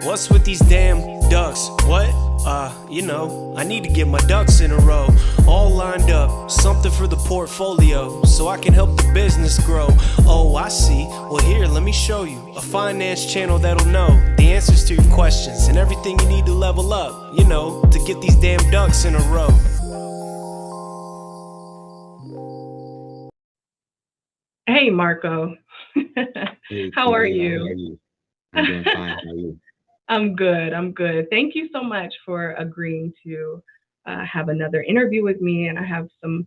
What's with these damn ducks? What? I need to get my ducks in a row. All lined up, something for the portfolio, so I can help the business grow. Oh, I see. Well, here, let me show you a finance channel that'll know the answers to your questions and everything you need to level up, to get these damn ducks in a row. Hey, Marco. Hey, How are Kamelah, how you? are you? I'm doing fine. How are you? I'm good. I'm good. Thank you so much for agreeing to have another interview with me. And I have some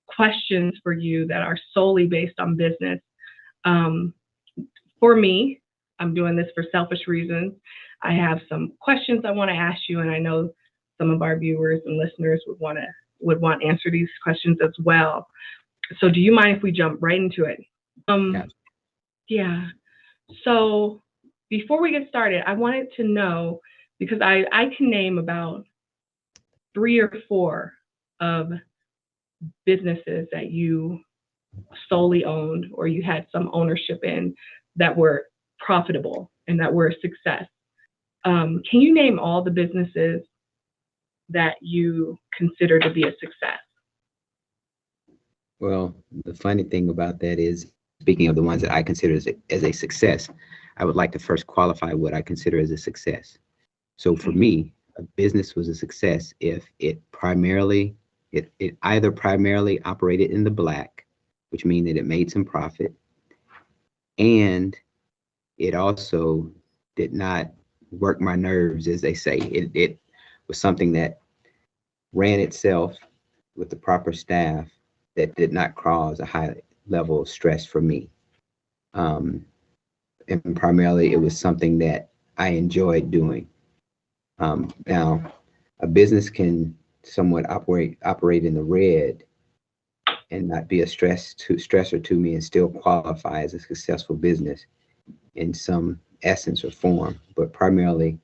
questions for you that are solely based on business. Um, for me, I'm doing this for selfish reasons. I have some questions I want to ask you, and I know some of our viewers and listeners would want to answer these questions as well. So, do you mind if we jump right into it? Yeah. Yeah. So before we get started, I wanted to know, because I can name about 3 or 4 of businesses that you solely owned or you had some ownership in that were profitable and that were a success. Can you name all the businesses that you consider to be a success? Well, the funny thing about that is, speaking of the ones that I consider as a success, I would like to first qualify what I consider as a success. So for me, a business was a success if it either primarily operated in the black, which means that it made some profit, and it also did not work my nerves, as they say. It was something that ran itself with the proper staff that did not cause a high level of stress for me. And primarily it was something that I enjoyed doing. Now, a business can somewhat operate in the red and not be a stressor to me and still qualify as a successful business in some essence or form, but primarily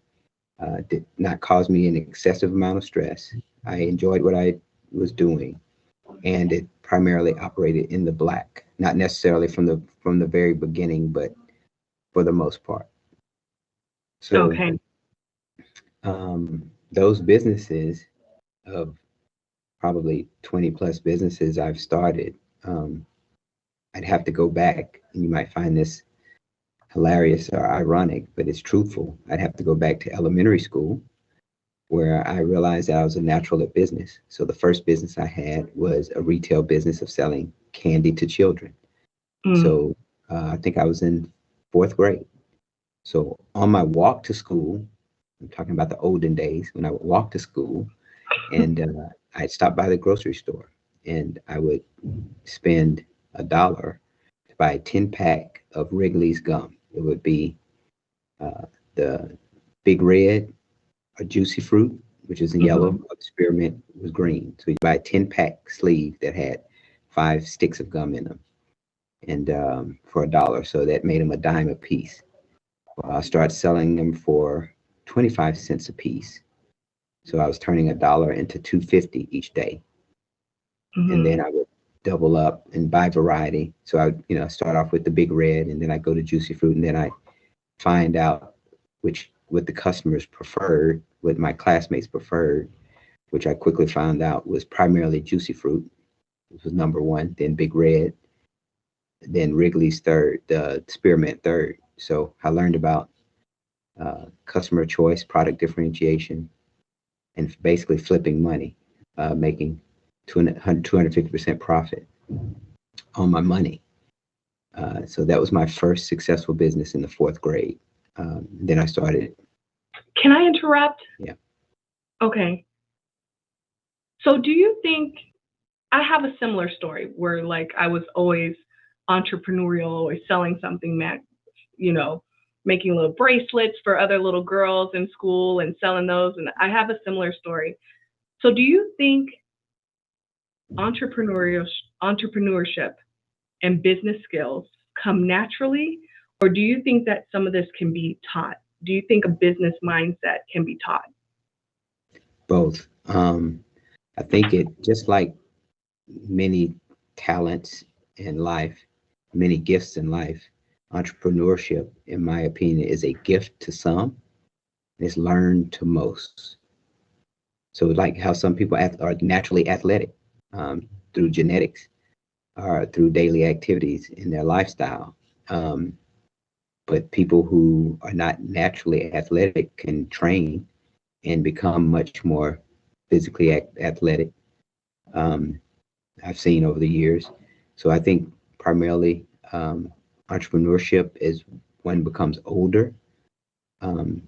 did not cause me an excessive amount of stress. I enjoyed what I was doing, and it primarily operated in the black, not necessarily from the very beginning, but for the most part. So Okay. those businesses, of probably 20 plus businesses I've started, I'd have to go back, and you might find this hilarious or ironic, but it's truthful. I'd have to go back to elementary school, where I realized that I was a natural at business. So the first business I had was a retail business of selling candy to children. So I think I was in 4th grade. So on my walk to school, I'm talking about the olden days when I would walk to school, and I'd stop by the grocery store, and I would spend $1 to buy a 10-pack of Wrigley's gum. It would be the Big Red, a Juicy Fruit, which is in yellow, Spearmint was green. So you buy a 10-pack sleeve that had 5 sticks of gum in them, and for $1. So that made them a dime a piece. Well, I started selling them for 25 cents a piece. So I was turning $1 into $2.50 each day. And then I would double up and buy variety. So I would, start off with the Big Red, and then I go to Juicy Fruit, and then I find out what the customers preferred, what my classmates preferred, which I quickly found out was primarily Juicy Fruit, which was number 1, then Big Red, then Wrigley's third, the Spearmint third. So I learned about customer choice, product differentiation, and basically flipping money, making 250% profit on my money. So that was my first successful business in the 4th grade. Then I started. Can I interrupt? Yeah. Okay. So do you think, I have a similar story where I was always entrepreneurial, always selling something, making little bracelets for other little girls in school and selling those. And I have a similar story. So do you think entrepreneurship and business skills come naturally, or do you think that some of this can be taught? Do you think a business mindset can be taught? Both. I think it, just like many talents in life, many gifts in life, entrepreneurship, in my opinion, is a gift to some It's learned to most. So like how some people are naturally athletic through genetics or through daily activities in their lifestyle. But people who are not naturally athletic can train and become much more physically athletic. I've seen over the years. So I think primarily entrepreneurship is when it becomes older. Um,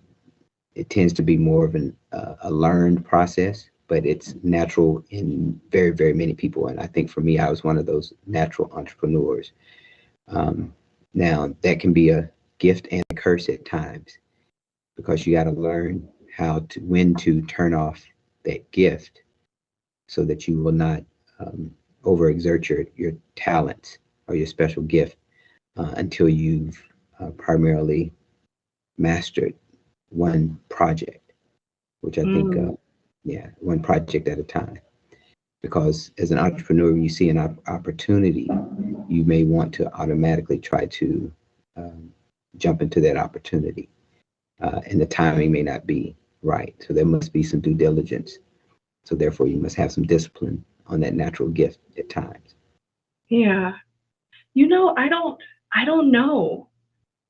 it tends to be more of a learned process, but it's natural in very, very many people. And I think for me, I was one of those natural entrepreneurs. Now, that can be a gift and a curse at times because you got to learn when to turn off that gift so that you will not overexert your talents or your special gift until you've primarily mastered one project, which I think, one project at a time. Because as an entrepreneur, when you see an opportunity, you may want to automatically try to jump into that opportunity. And the timing may not be right. So there must be some due diligence. So therefore, you must have some discipline on that natural gift at times. Yeah. I don't know,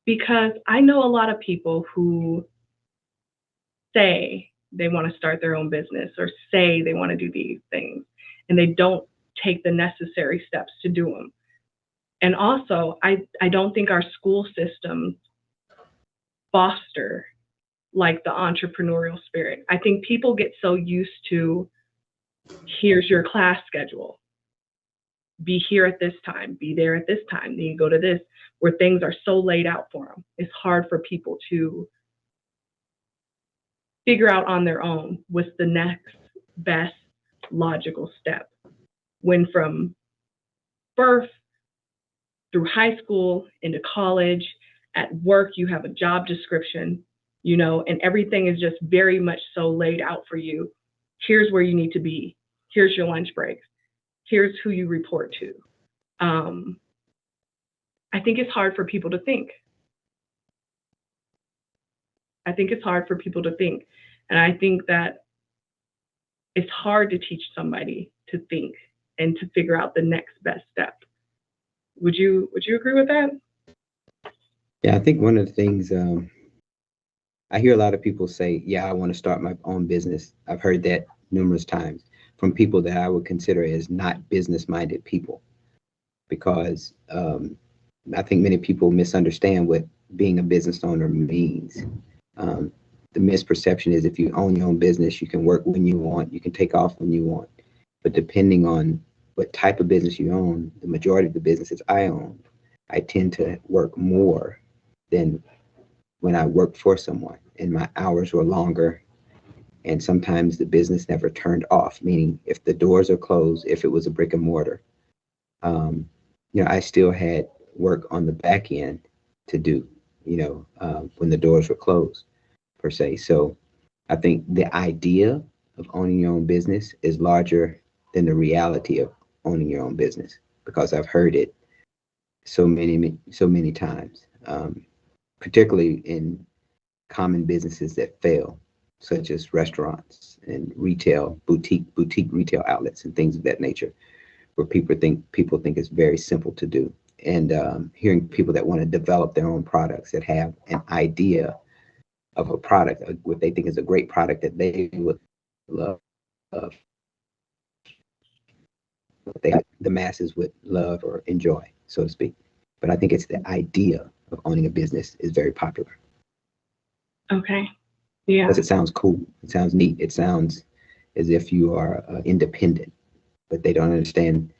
because I know a lot of people who say they want to start their own business or say they want to do these things, and they don't take the necessary steps to do them. And also, I don't think our school systems foster like the entrepreneurial spirit. I think people get so used to, here's your class schedule. Be here at this time, be there at this time, then you go to this, where things are so laid out for them. It's hard for people to figure out on their own what's the next best logical step. When from birth through high school into college, at work, you have a job description, and everything is just very much so laid out for you. Here's where you need to be. Here's your lunch breaks. Here's who you report to. I think it's hard for people to think. And I think that it's hard to teach somebody to think and to figure out the next best step. Would you agree with that? Yeah, I think one of the things I hear a lot of people say, yeah, I want to start my own business. I've heard that numerous times from people that I would consider as not business-minded people, because I think many people misunderstand what being a business owner means. The misperception is if you own your own business, you can work when you want, you can take off when you want. But depending on what type of business you own, the majority of the businesses I own, I tend to work more than when I worked for someone, and my hours were longer. And sometimes the business never turned off, meaning if the doors are closed, if it was a brick and mortar, I still had work on the back end to do, when the doors were closed, per se. So I think the idea of owning your own business is larger than the reality of owning your own business, because I've heard it so many times, particularly in common businesses that fail, such as restaurants and retail, boutique retail outlets and things of that nature, where people think it's very simple to do. And hearing people that want to develop their own products, that have an idea of a product, what they think is a great product that they would love, the masses would love or enjoy, so to speak. But I think it's the idea of owning a business is very popular. Okay. Yeah. Because it sounds cool. It sounds neat. It sounds as if you are independent, but they don't understand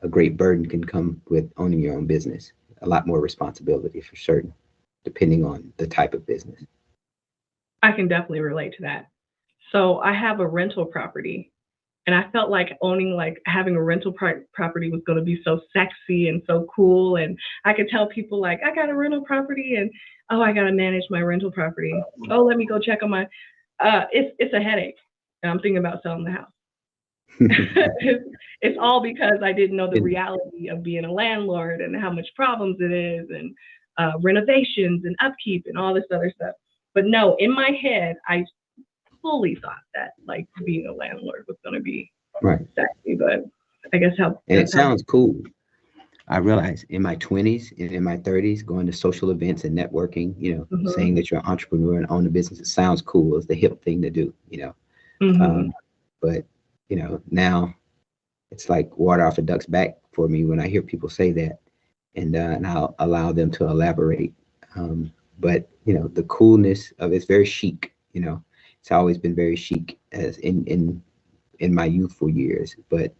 a great burden can come with owning your own business. A lot more responsibility for certain, depending on the type of business. I can definitely relate to that. So I have a rental property, and I felt like having a rental property was going to be so sexy and so cool. And I could tell people like, I got a rental property, and oh, I got to manage my rental property. Oh, let me go check on my, it's a headache. And I'm thinking about selling the house. It's all because I didn't know the reality of being a landlord and how much problems it is, and renovations and upkeep and all this other stuff. But no, in my head, I fully thought that like being a landlord was going to be Right. sexy, but I guess And it sounds cool. I realize in my 20s and in my 30s, going to social events and networking, saying that you're an entrepreneur and own a business, it sounds cool. It's the hip thing to do, but, now it's like water off a duck's back for me when I hear people say that, and I'll allow them to elaborate. But, the coolness of it's very chic, it's always been very chic as in my youthful years, but,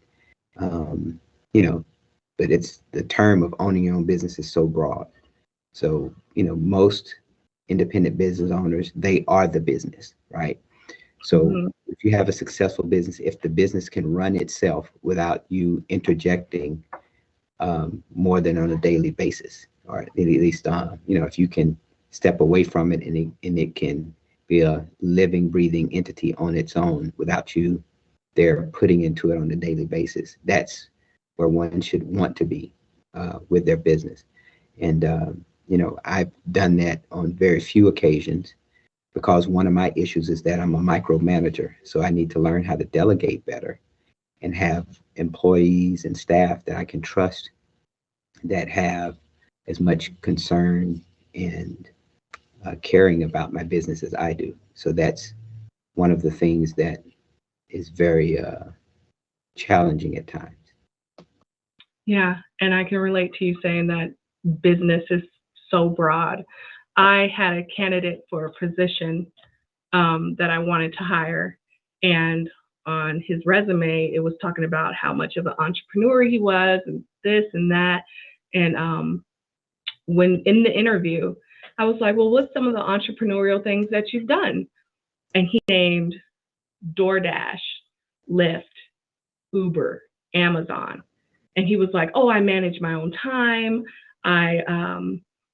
but it's the term of owning your own business is so broad. So, most independent business owners, they are the business, right? So if you have a successful business, if the business can run itself without you interjecting more than on a daily basis, or at least, if you can step away from it and it can be a living, breathing entity on its own without you there putting into it on a daily basis, that's where one should want to be with their business. And, I've done that on very few occasions because one of my issues is that I'm a micromanager. So I need to learn how to delegate better and have employees and staff that I can trust that have as much concern and caring about my business as I do. So that's one of the things that is very challenging at times. Yeah, and I can relate to you saying that business is so broad. I had a candidate for a position that I wanted to hire, and on his resume, it was talking about how much of an entrepreneur he was, and this and that. And when in the interview, I was like, "Well, what's some of the entrepreneurial things that you've done?" And he named DoorDash, Lyft, Uber, Amazon. And he was like, "Oh, I manage my own time.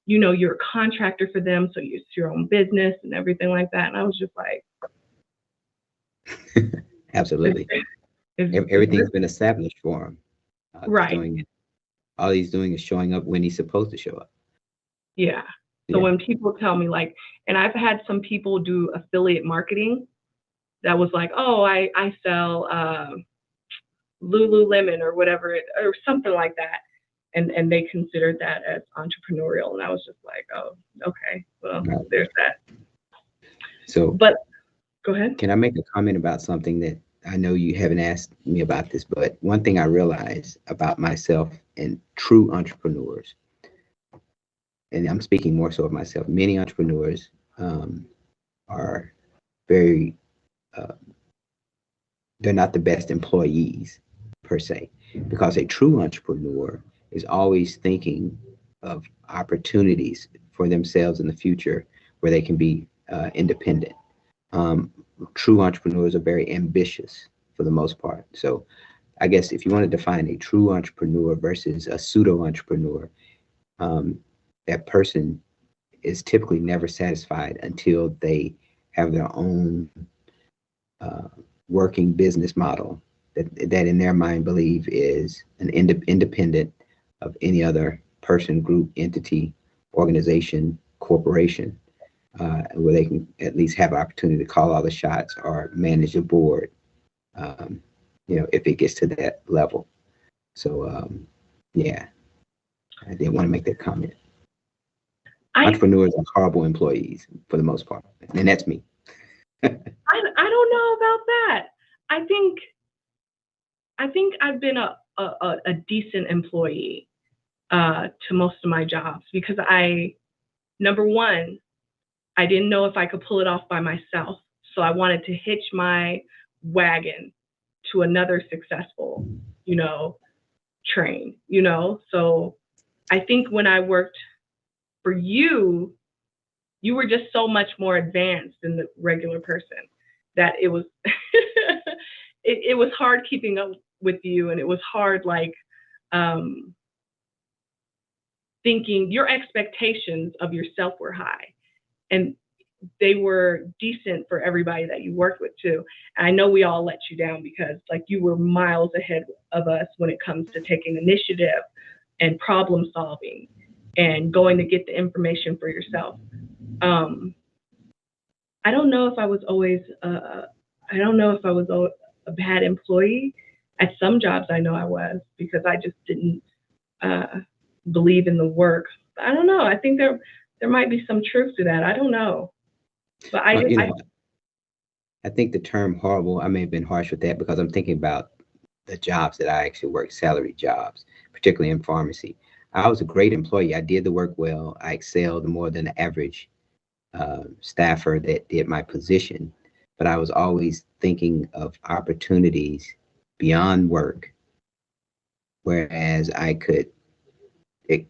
You're a contractor for them, so it's your own business and everything like that." And I was just like, absolutely. Everything's been established for him. Right. All he's doing is showing up when he's supposed to show up. Yeah. So when people tell me like, and I've had some people do affiliate marketing that was like, "Oh, I sell Lululemon or whatever, or something like that." And they considered that as entrepreneurial. And I was just like, "Oh, okay, well, there's that." So, but go ahead. Can I make a comment about something that I know you haven't asked me about this, but one thing I realize about myself and true entrepreneurs, and I'm speaking more so of myself, many entrepreneurs are very, they're not the best employees per se, because a true entrepreneur is always thinking of opportunities for themselves in the future where they can be independent. True entrepreneurs are very ambitious for the most part. So I guess if you want to define a true entrepreneur versus a pseudo entrepreneur, that person is typically never satisfied until they have their own working business model that in their mind believe is an independent of any other person, group, entity, organization, corporation, where they can at least have an opportunity to call all the shots or manage a board, if it gets to that level. So, yeah, I did want to make that comment. Entrepreneurs are horrible employees for the most part, and that's me. I don't know about that. I think I've been a decent employee to most of my jobs because number one, I didn't know if I could pull it off by myself. So I wanted to hitch my wagon to another successful, train, So I think when I worked for you, you were just so much more advanced than the regular person that it was, it was hard keeping up with you. And it was hard, thinking your expectations of yourself were high. And they were decent for everybody that you worked with too. And I know we all let you down because you were miles ahead of us when it comes to taking initiative and problem solving and going to get the information for yourself. I don't know if I was always, I don't know if I was a bad employee. At some jobs, I know I was because I just didn't believe in the work. I don't know. I think there might be some truth to that. I don't know, but Well, you know, I think the term horrible, I may have been harsh with that because I'm thinking about the jobs that I actually worked, salary jobs, particularly in pharmacy. I was a great employee. I did the work well. I excelled more than the average staffer that did my position, but I was always thinking of opportunities beyond work, whereas I could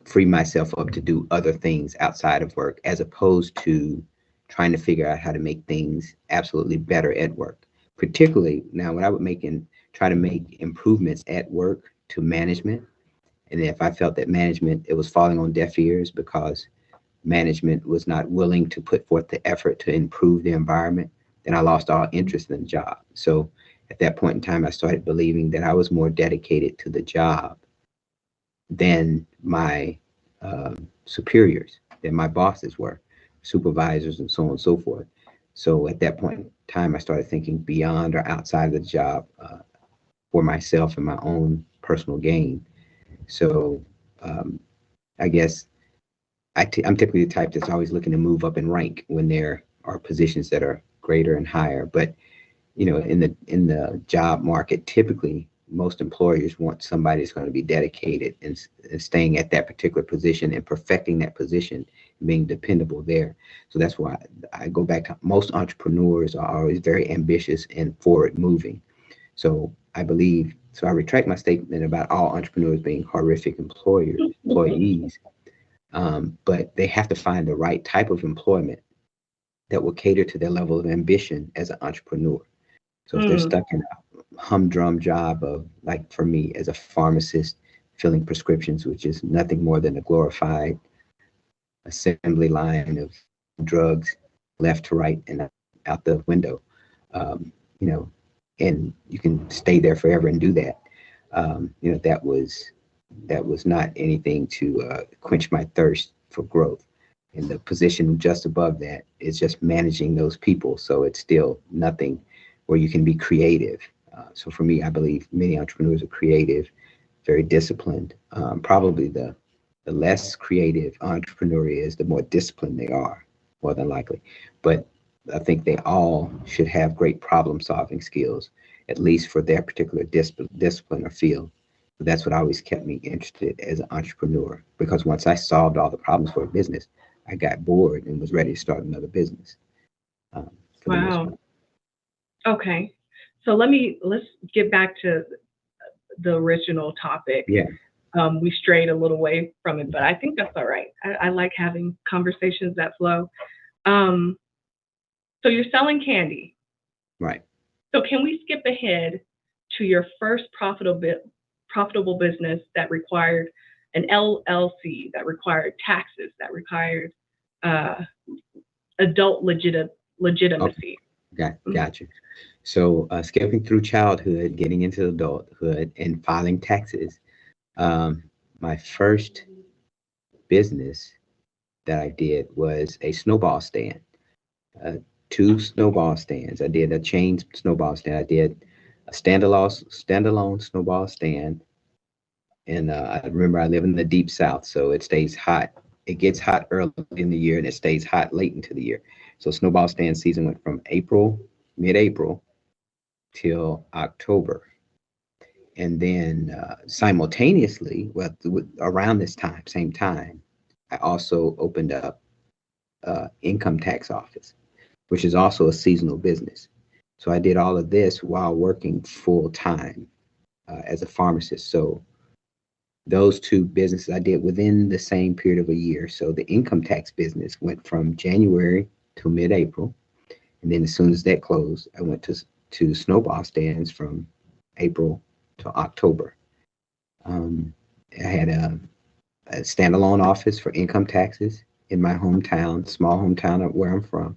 free myself up to do other things outside of work, as opposed to trying to figure out how to make things absolutely better at work. Particularly now, when I would try to make improvements at work to management, and if I felt that management, it was falling on deaf ears because management was not willing to put forth the effort to improve the environment, then I lost all interest in the job. So at that point in time, I started believing that I was more dedicated to the job than my superiors, than my bosses were, supervisors, and so on and so forth. So at that point in time, I started thinking beyond or outside of the job for myself and my own personal gain. So I guess I'm typically the type that's always looking to move up in rank when there are positions that are greater and higher. But in the job market, typically most employers want somebody that's going to be dedicated and staying at that particular position and perfecting that position, and being dependable there. So that's why I go back to most entrepreneurs are always very ambitious and forward moving. So I retract my statement about all entrepreneurs being horrific employees. But they have to find the right type of employment that will cater to their level of ambition as an entrepreneur. So if they're stuck in a humdrum job of, like for me as a pharmacist, filling prescriptions, which is nothing more than a glorified assembly line of drugs left to right and out the window, and you can stay there forever and do that. That was not anything to quench my thirst for growth. And the position just above that is just managing those people. So it's still nothing where you can be creative. So for me, I believe many entrepreneurs are creative, very disciplined. Probably the less creative entrepreneur is, the more disciplined they are, more than likely. But I think they all should have great problem solving skills, at least for their particular discipline or field. That's what always kept me interested as an entrepreneur, because once I solved all the problems for a business, I got bored and was ready to start another business. Wow. Okay. So let's get back to the original topic. Yeah. We strayed a little away from it, but I think that's all right. I like having conversations that flow. So you're selling candy. Right. So can we skip ahead to your first profitable business that required an LLC, that required taxes, that required adult legitimacy? Okay. Gotcha. So skipping through childhood, getting into adulthood, and filing taxes. My first business that I did was a snowball stand. 2 snowball stands. I did a chain snowball stand. I did a standalone snowball stand. And I remember I live in the deep South, so it stays hot. It gets hot early in the year and it stays hot late into the year. So snowball stand season went from mid-April till October. And then simultaneously, around this same time, I also opened up income tax office, which is also a seasonal business. So I did all of this while working full time as a pharmacist. So those 2 businesses I did within the same period of a year. So the income tax business went from January to mid-April. And then as soon as that closed, I went to snowball stands from April to October. I had a standalone office for income taxes in my hometown, small hometown where I'm from.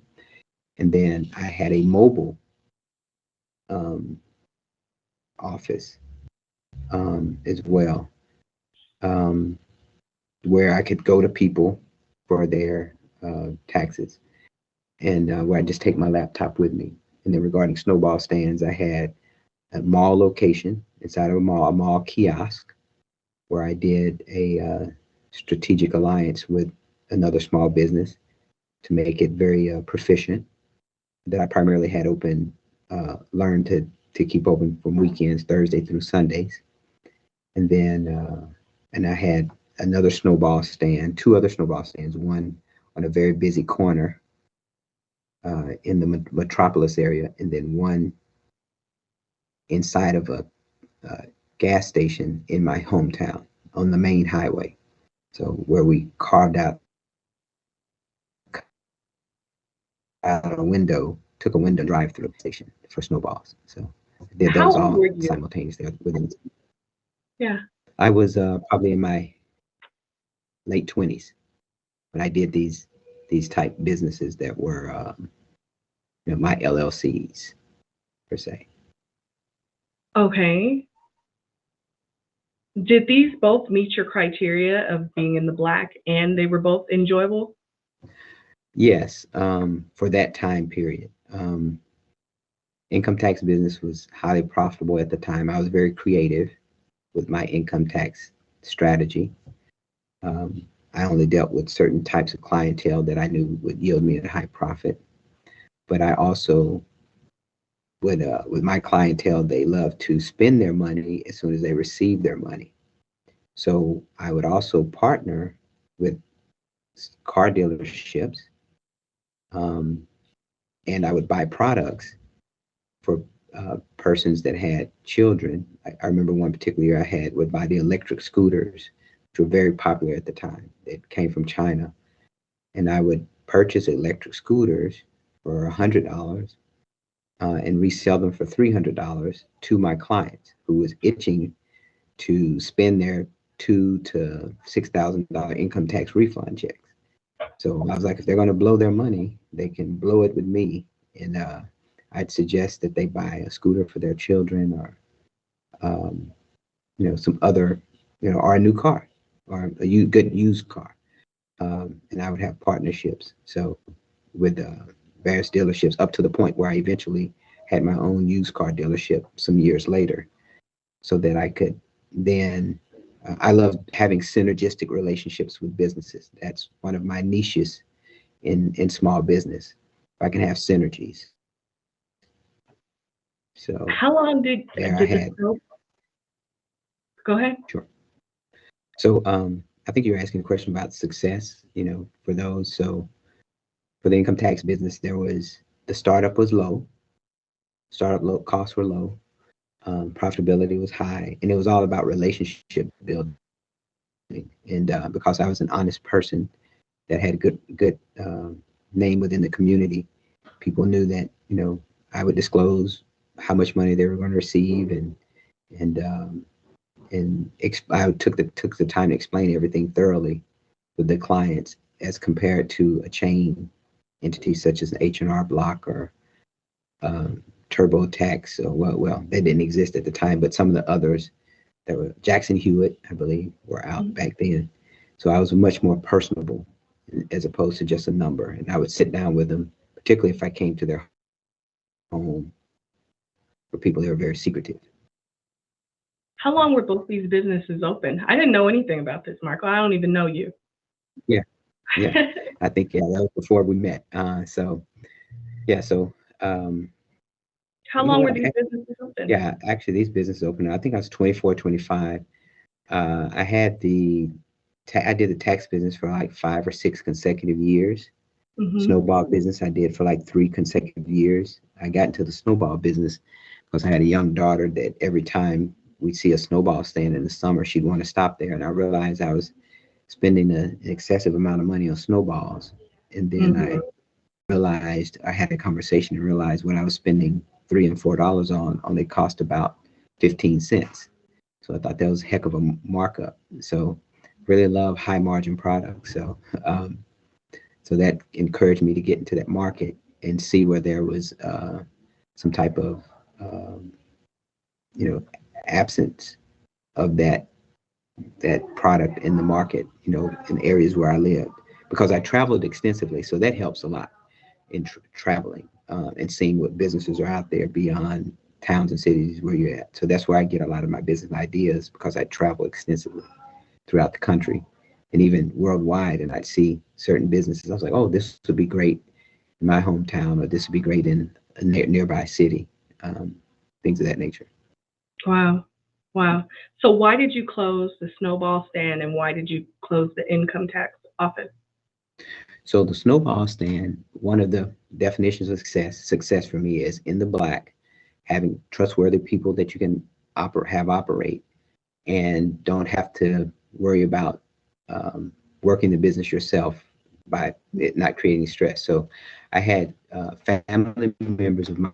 And then I had a mobile office as well, where I could go to people for their taxes. and where I just take my laptop with me. And then regarding snowball stands, I had a mall location inside of a mall kiosk, where I did a strategic alliance with another small business to make it very proficient. That I primarily had open, learned to keep open from weekends, Thursday through Sundays. And then, and I had another snowball stand, two other snowball stands, one on a very busy corner in the metropolis area, and then one inside of a gas station in my hometown on the main highway. So where we carved out a window, took a window drive through station for snowballs. So I did How those old all were you? simultaneously within. Yeah. I was probably in my late 20s when I did these type businesses that were my LLCs per se. Okay. Did these both meet your criteria of being in the black, and they were both enjoyable? Yes, for that time period. Income tax business was highly profitable at the time. I was very creative with my income tax strategy. I only dealt with certain types of clientele that I knew would yield me a high profit. But I also would, with my clientele, they love to spend their money as soon as they receive their money. So I would also partner with car dealerships, and I would buy products for persons that had children. I remember one particular year would buy the electric scooters, which were very popular at the time. It came from China. And I would purchase electric scooters for $100 and resell them for $300 to my clients who was itching to spend their $2,000 to $6,000 income tax refund checks. So I was like, if they're going to blow their money, they can blow it with me. And I'd suggest that they buy a scooter for their children, or some other, or a new car, or a good used car. And I would have partnerships. So with various dealerships, up to the point where I eventually had my own used car dealership some years later, so that I could then, I love having synergistic relationships with businesses. That's one of my niches in small business. I can have synergies. So how long did there I had. Go ahead. Sure. So I think you're asking a question about success, for those. So for the income tax business, the startup was low. Costs were low. Profitability was high, and it was all about relationship building. And because I was an honest person that had a good name within the community, people knew that I would disclose how much money they were going to receive, and I took the time to explain everything thoroughly with the clients, as compared to a chain entity such as H&R Block or TurboTax. Well, they didn't exist at the time, but some of the others that were Jackson Hewitt, I believe, were out back then. So I was much more personable as opposed to just a number. And I would sit down with them, particularly if I came to their home, for people that were very secretive. How long were both these businesses open? I didn't know anything about this, Marco. I don't even know you. Yeah. I think, that was before we met. So how long were these businesses open? Yeah, actually, these businesses opened, I think I was 24, 25. I had I did the tax business for like 5 or 6 consecutive years. Mm-hmm. Snowball business I did for like 3 consecutive years. I got into the snowball business because I had a young daughter that every time we'd see a snowball stand in the summer, she'd want to stop there. And I realized I was spending an excessive amount of money on snowballs. And then I realized, I had a conversation and realized what I was spending $3 and $4 on only cost about 15 cents. So I thought that was a heck of a markup. So really love high margin products. So so that encouraged me to get into that market and see where there was some type of absence of that product in the market, in areas where I lived, because I traveled extensively. So that helps a lot. in traveling and seeing what businesses are out there beyond towns and cities where you're at. So that's where I get a lot of my business ideas, because I travel extensively throughout the country and even worldwide. And I'd see certain businesses. I was like, oh, this would be great in my hometown, or this would be great in a nearby city, things of that nature. Wow. Wow. So why did you close the Snowball Stand, and why did you close the income tax office? So the Snowball Stand, one of the definitions of success for me is in the Black, having trustworthy people that you can operate and don't have to worry about working the business yourself by it not creating stress. So I had family members of mine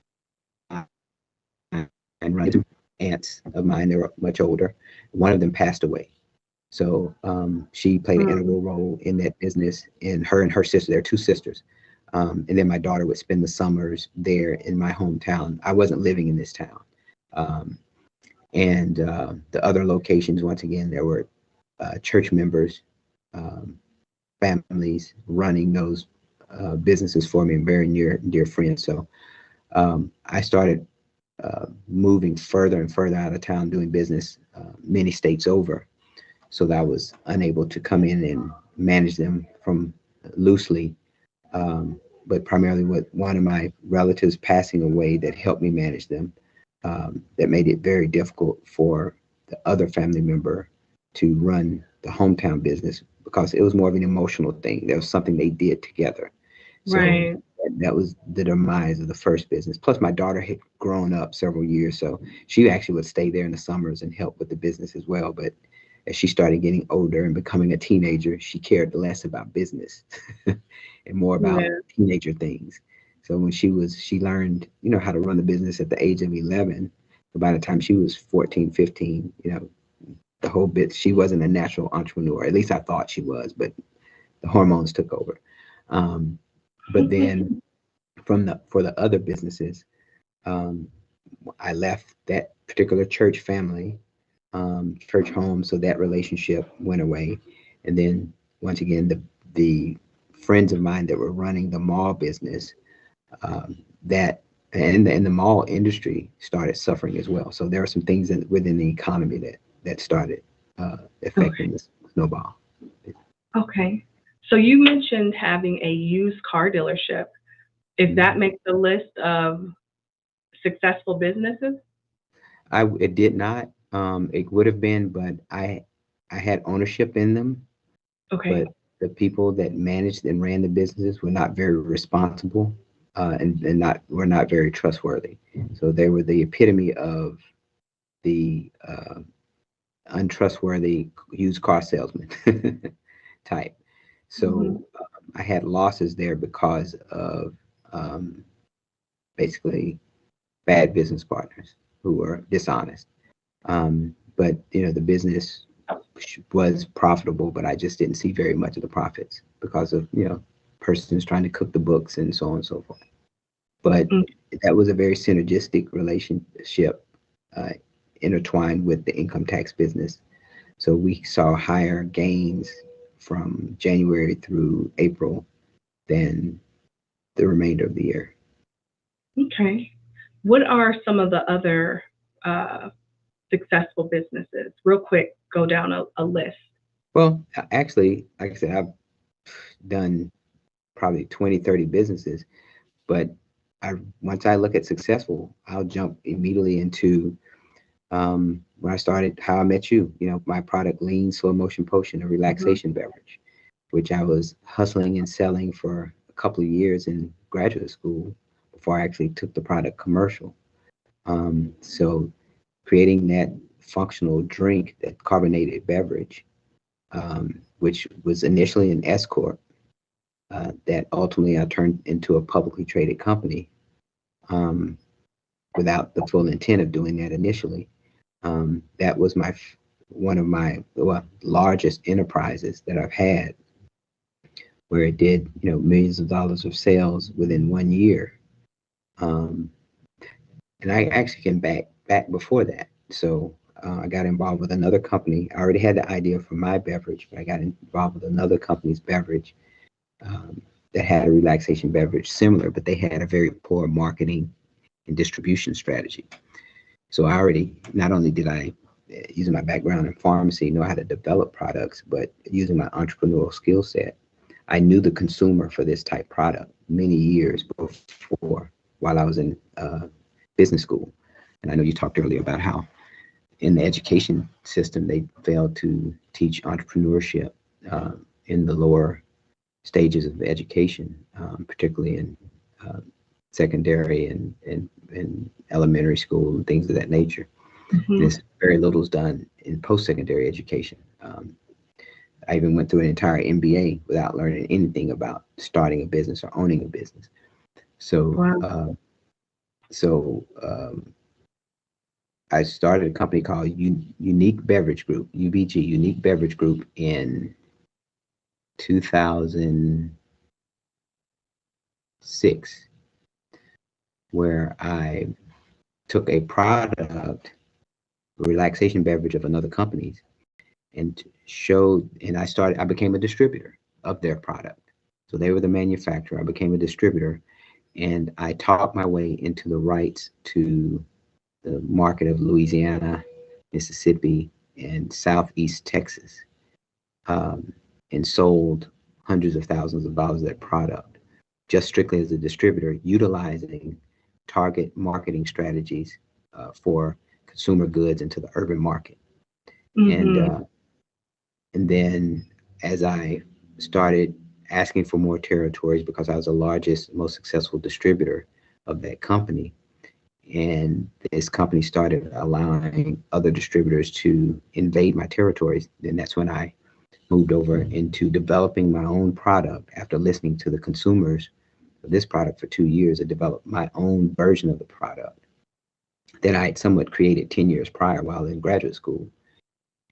and running aunts of mine. They were much older. One of them passed away. So she played an integral role in that business, and her sister, there are two sisters. And then my daughter would spend the summers there in my hometown. I wasn't living in this town. And the other locations, once again, there were church members, families running those businesses for me, and very dear friends. So I started moving further and further out of town, doing business many states over, so that I was unable to come in and manage them from loosely, but primarily with one of my relatives passing away that helped me manage them. That made it very difficult for the other family member to run the hometown business, because it was more of an emotional thing. There was something they did together. So Right. that was the demise of the first business. Plus, my daughter had grown up several years, so she actually would stay there in the summers and help with the business as well. But as she started getting older and becoming a teenager, she cared less about business and more about teenager things. So when she learned, how to run the business at the age of 11. By the time she was 14, 15, the whole bit, she wasn't a natural entrepreneur. At least I thought she was, but the hormones took over. But then for the other businesses, I left that particular church family, church home, so that relationship went away. And then once again, the friends of mine that were running the mall business, that and the mall industry started suffering as well. So there are some things within the economy that started affecting this snowball. Okay. So you mentioned having a used car dealership. If that makes the list of successful businesses? It did not. It would have been, but I had ownership in them. Okay. But the people that managed and ran the businesses were not very responsible, and were not very trustworthy. So they were the epitome of the untrustworthy used car salesman type. So I had losses there because of basically bad business partners who were dishonest. But the business was profitable, but I just didn't see very much of the profits because of persons trying to cook the books and so on and so forth. But that was a very synergistic relationship, intertwined with the income tax business. So we saw higher gains from January through April than the remainder of the year. Okay. What are some of the other successful businesses? Real quick, go down a list. Well, actually, like I said, I've done probably 20, 30 businesses, but once I look at successful, I'll jump immediately into when I started How I Met You, my product, Lean Slow Motion Potion, a relaxation beverage, which I was hustling and selling for a couple of years in graduate school before I actually took the product commercial. So creating that functional drink, that carbonated beverage, which was initially an S Corp, that ultimately I turned into a publicly traded company, without the full intent of doing that initially. That was one of my largest enterprises that I've had, where it did millions of dollars of sales within 1 year. And I actually came back before that. So I got involved with another company. I already had the idea for my beverage, but I got involved with another company's beverage that had a relaxation beverage similar, but they had a very poor marketing and distribution strategy. So I already, not only did I, using my background in pharmacy, know how to develop products, but using my entrepreneurial skill set, I knew the consumer for this type product many years before, while I was in business school. And I know you talked earlier about how in the education system, they failed to teach entrepreneurship in the lower stages of education, particularly in secondary and elementary school and things of that nature. Mhm. There's very little is done in post-secondary education. I even went through an entire MBA without learning anything about starting a business or owning a business. So, Wow. I started a company called Unique Beverage Group, UBG, Unique Beverage Group, in 2006, where I took a product, a relaxation beverage of another company's, and I became a distributor of their product. So they were the manufacturer, I became a distributor, and I taught my way into the rights to the market of Louisiana, Mississippi, and Southeast Texas, and sold hundreds of thousands of dollars of that product, just strictly as a distributor, utilizing target marketing strategies for consumer goods into the urban market. Mhm. And then as I started asking for more territories, because I was the largest, most successful distributor of that company, and this company started allowing other distributors to invade my territories, then that's when I moved over into developing my own product. After listening to the consumers of this product for 2 years, I developed my own version of the product that I had somewhat created 10 years prior while in graduate school,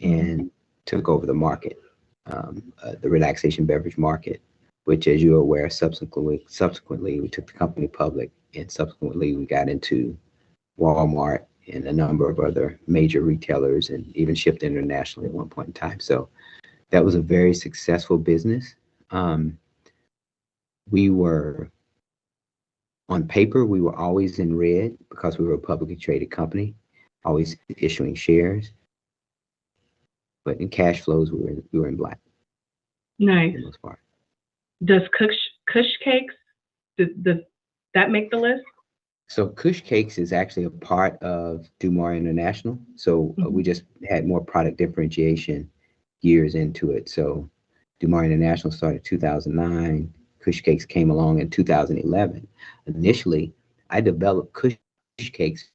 and took over the market, the relaxation beverage market, which, as you're aware, subsequently we took the company public, and subsequently we got into Walmart and a number of other major retailers, and even shipped internationally at one point in time. So that was a very successful business. We were, on paper, we were always in red because we were a publicly traded company, always issuing shares. But in cash flows, we were in black Nice. for the most part. Does Kush cakes, does that make the list? So KUSH Cakes is actually a part of Dumar International. So we just had more product differentiation years into it. So Dumar International started 2009. KUSH Cakes came along in 2011. Initially, I developed KUSH Cakes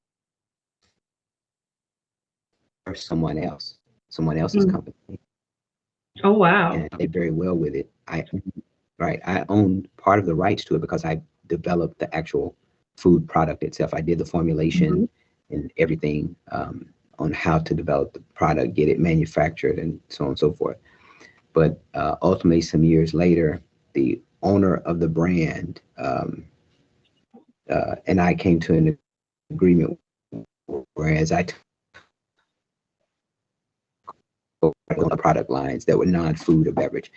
for someone else's company. Oh, wow. And I did very well with it. I owned part of the rights to it because I developed the actual food product itself. I did the formulation and everything on how to develop the product, get it manufactured, and so on and so forth. But ultimately, some years later, the owner of the brand and I came to an agreement, whereas I took the product lines that were non-food or beverage,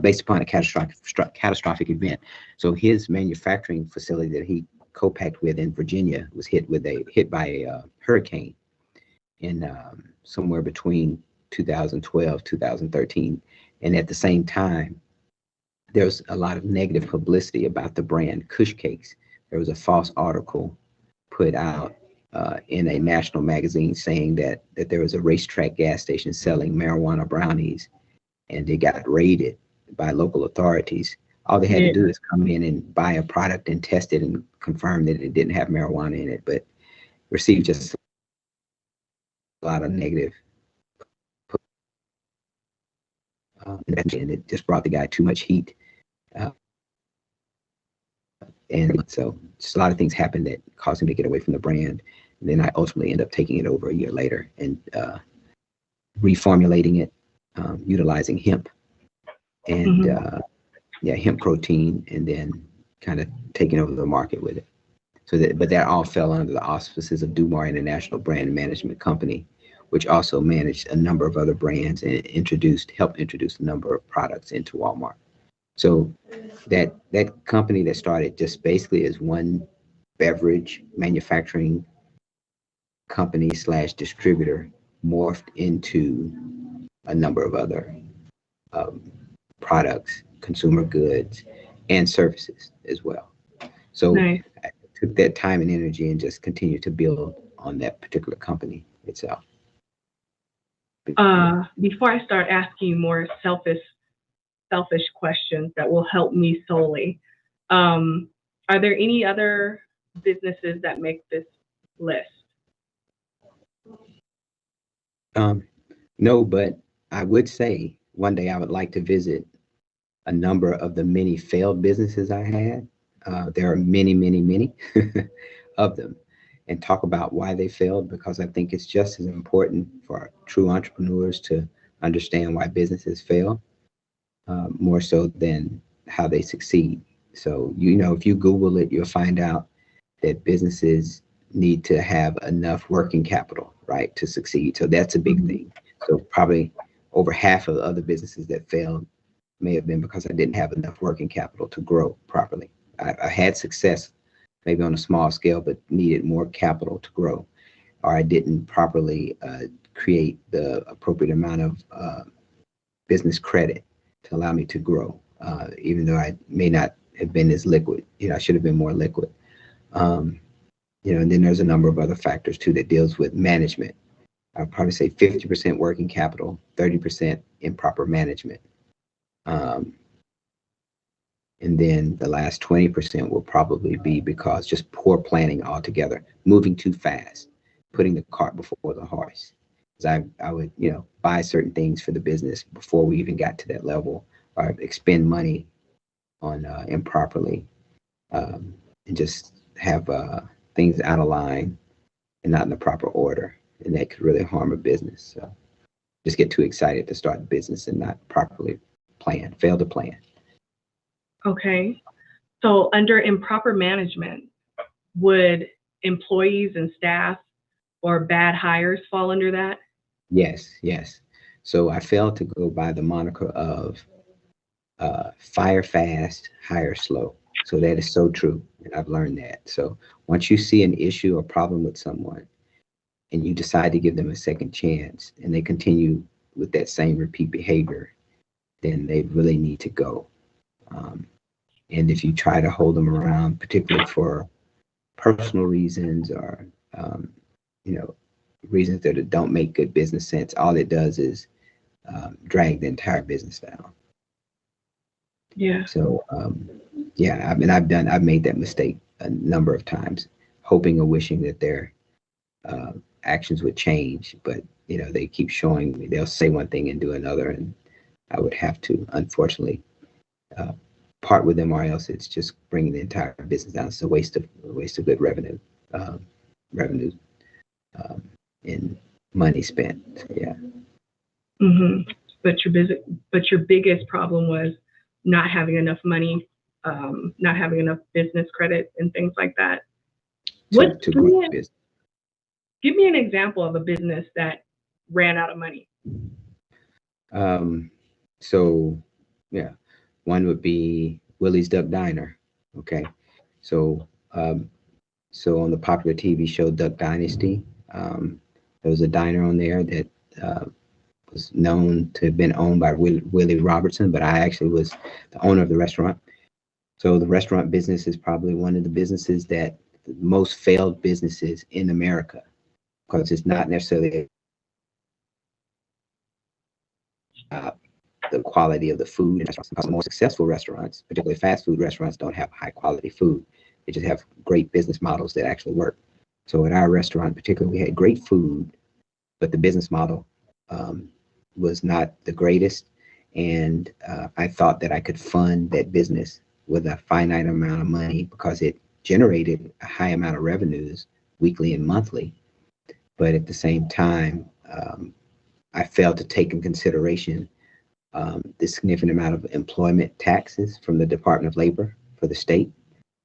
based upon a catastrophic event. So his manufacturing facility that he co-packed with in Virginia was hit by a hurricane in somewhere between 2012, 2013. And at the same time, there's a lot of negative publicity about the brand KUSH Cakes. There was a false article put out in a national magazine saying that there was a racetrack gas station selling marijuana brownies, and they got raided by local authorities. All they had to do is come in and buy a product and test it and confirm that it didn't have marijuana in it, but received just a lot of negative. And it just brought the guy too much heat. And so just a lot of things happened that caused him to get away from the brand. And then I ultimately ended up taking it over a year later and reformulating it, utilizing hemp and hemp protein, and then kind of taking over the market with it. But that all fell under the auspices of Dumar International Brand Management Company, which also managed a number of other brands and helped introduce a number of products into Walmart. So that company that started just basically as one beverage manufacturing company slash distributor morphed into a number of other products, consumer goods, and services as well. So Nice. I took that time and energy and just continued to build on that particular company itself. Before I start asking you more selfish questions that will help me solely, are there any other businesses that make this list? No, but I would say one day I would like to visit a number of the many failed businesses I had. There are many, many, many of them, and talk about why they failed, because I think it's just as important for true entrepreneurs to understand why businesses fail, more so than how they succeed. So, if you Google it, you'll find out that businesses need to have enough working capital, right, to succeed. So that's a big thing. So probably over half of the other businesses that failed may have been because I didn't have enough working capital to grow properly. I had success maybe on a small scale, but needed more capital to grow, or I didn't properly create the appropriate amount of business credit to allow me to grow, even though I may not have been as liquid. I should have been more liquid. And then there's a number of other factors too that deals with management. I'd probably say 50% working capital, 30% improper management. And then the last 20% will probably be because just poor planning altogether, moving too fast, putting the cart before the horse. Because I would, buy certain things for the business before we even got to that level, or expend money on improperly, and just have things out of line and not in the proper order. And that could really harm a business. So just get too excited to start a business and not properly plan, fail to plan. Okay. So under improper management, would employees and staff or bad hires fall under that? Yes. So I failed to go by the moniker of fire fast, hire slow. So that is so true. And I've learned that. So once you see an issue or problem with someone and you decide to give them a second chance and they continue with that same repeat behavior, then they really need to go. And if you try to hold them around, particularly for personal reasons or, reasons that don't make good business sense, all it does is drag the entire business down. Yeah. So, I've made that mistake a number of times, hoping or wishing that their actions would change, but they keep showing me. They'll say one thing and do another, and I would have to, unfortunately, part with them, or else it's just bringing the entire business down. It's a waste of good revenue, and money spent. So, yeah. Mm-hmm. But your biggest problem was not having enough money, not having enough business credit and things like that. To grow the business. Give me an example of a business that ran out of money. One would be Willie's Duck Diner. Okay. So on the popular TV show Duck Dynasty, there was a diner on there that was known to have been owned by Willie Robertson, but I actually was the owner of the restaurant. So the restaurant business is probably one of the businesses that the most failed businesses in America, because it's not necessarily the quality of the food in restaurants. Because the more successful restaurants, particularly fast food restaurants, don't have high quality food. They just have great business models that actually work. So at our restaurant, particularly, we had great food, but the business model was not the greatest. And I thought that I could fund that business with a finite amount of money because it generated a high amount of revenues weekly and monthly. But at the same time, I failed to take in consideration the significant amount of employment taxes from the Department of Labor for the state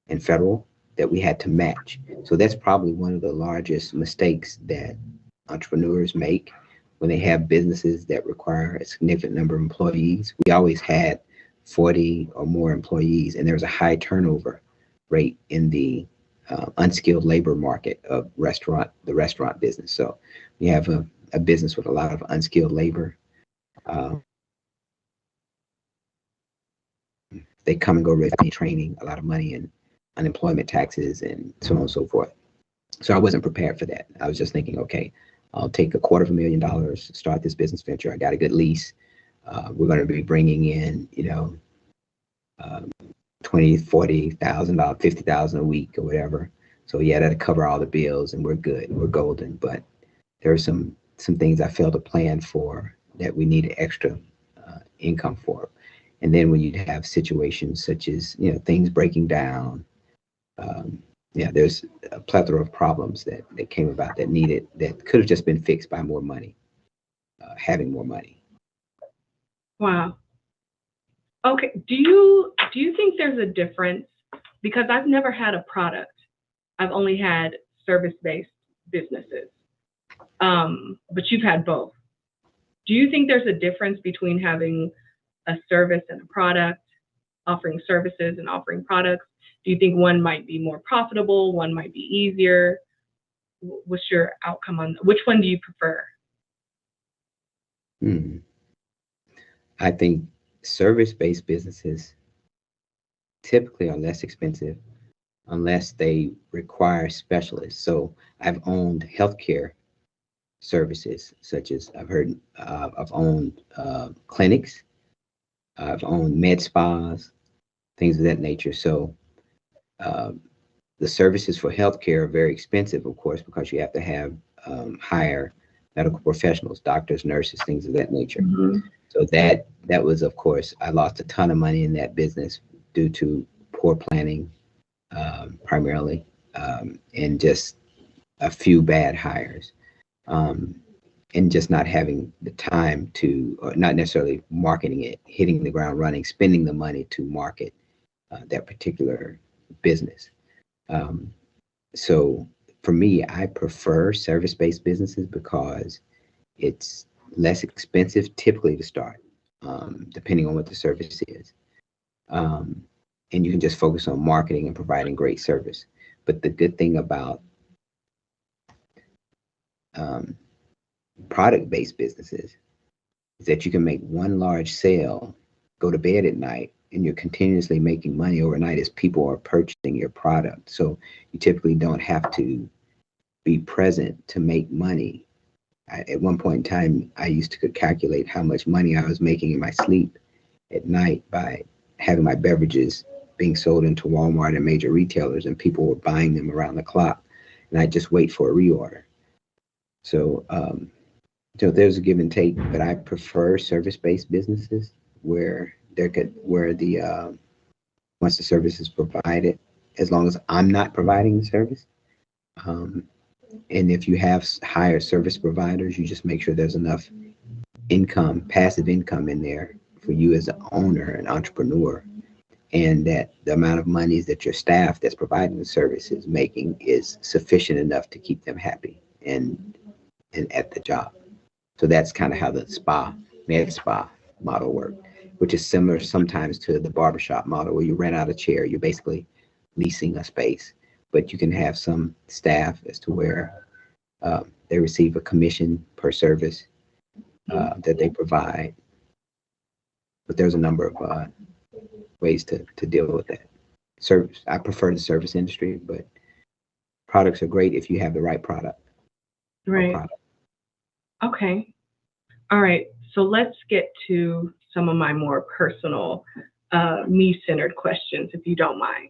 and federal that we had to match. So that's probably one of the largest mistakes that entrepreneurs make when they have businesses that require a significant number of employees. We always had 40 or more employees, and there was a high turnover rate in the unskilled labor market of the restaurant business. So we have a business with a lot of unskilled labor. They come and go with training, a lot of money in unemployment taxes and so on and so forth. So I wasn't prepared for that. I was just thinking, okay, I'll take $250,000, start this business venture. I got a good lease. We're going to be bringing in, $20,000, $40,000, $50,000 a week or whatever. So yeah, that'll cover all the bills and we're good. We're golden. But there are some things I failed to plan for that we needed extra income for. And then when you have situations such as, things breaking down, there's a plethora of problems that came about that could have just been fixed by more money, having more money. Wow. Okay. Do you think there's a difference? Because I've never had a product. I've only had service-based businesses. But you've had both. Do you think there's a difference between having a service and a product, offering services and offering products? Do you think one might be more profitable, one might be easier? What's your outcome on which one do you prefer? I think service-based businesses typically are less expensive unless they require specialists. So I've owned healthcare services, such as I've owned clinics, I've owned med spas, things of that nature. So the services for healthcare are very expensive, of course, because you have to have hire medical professionals, doctors, nurses, things of that nature. Mm-hmm. So that was, of course, I lost a ton of money in that business due to poor planning, primarily, and just a few bad hires, and just not having the time to, or not necessarily marketing it, hitting the ground running, spending the money to market that particular business. So for me, I prefer service-based businesses because it's less expensive typically to start, depending on what the service is. And you can just focus on marketing and providing great service. But the good thing about product-based businesses is that you can make one large sale, go to bed at night, and you're continuously making money overnight as people are purchasing your product. So you typically don't have to be present to make money. At one point in time, I used to calculate how much money I was making in my sleep at night by having my beverages being sold into Walmart and major retailers, and people were buying them around the clock, and I just wait for a reorder. So, there's a give and take, but I prefer service-based businesses where once the service is provided, as long as I'm not providing the service. And if you have hired service providers, you just make sure there's enough income, passive income in there for you as an owner, an entrepreneur, and that the amount of money that your staff that's providing the service is making is sufficient enough to keep them happy and at the job. So that's kind of how the med spa model works, which is similar sometimes to the barbershop model where you rent out a chair. You're basically leasing a space, but you can have some staff as to where they receive a commission per service that they provide. But there's a number of ways to deal with that. Service, I prefer the service industry, but products are great if you have the right product. Right. Okay. All right. So let's get to some of my more personal, me-centered questions, if you don't mind.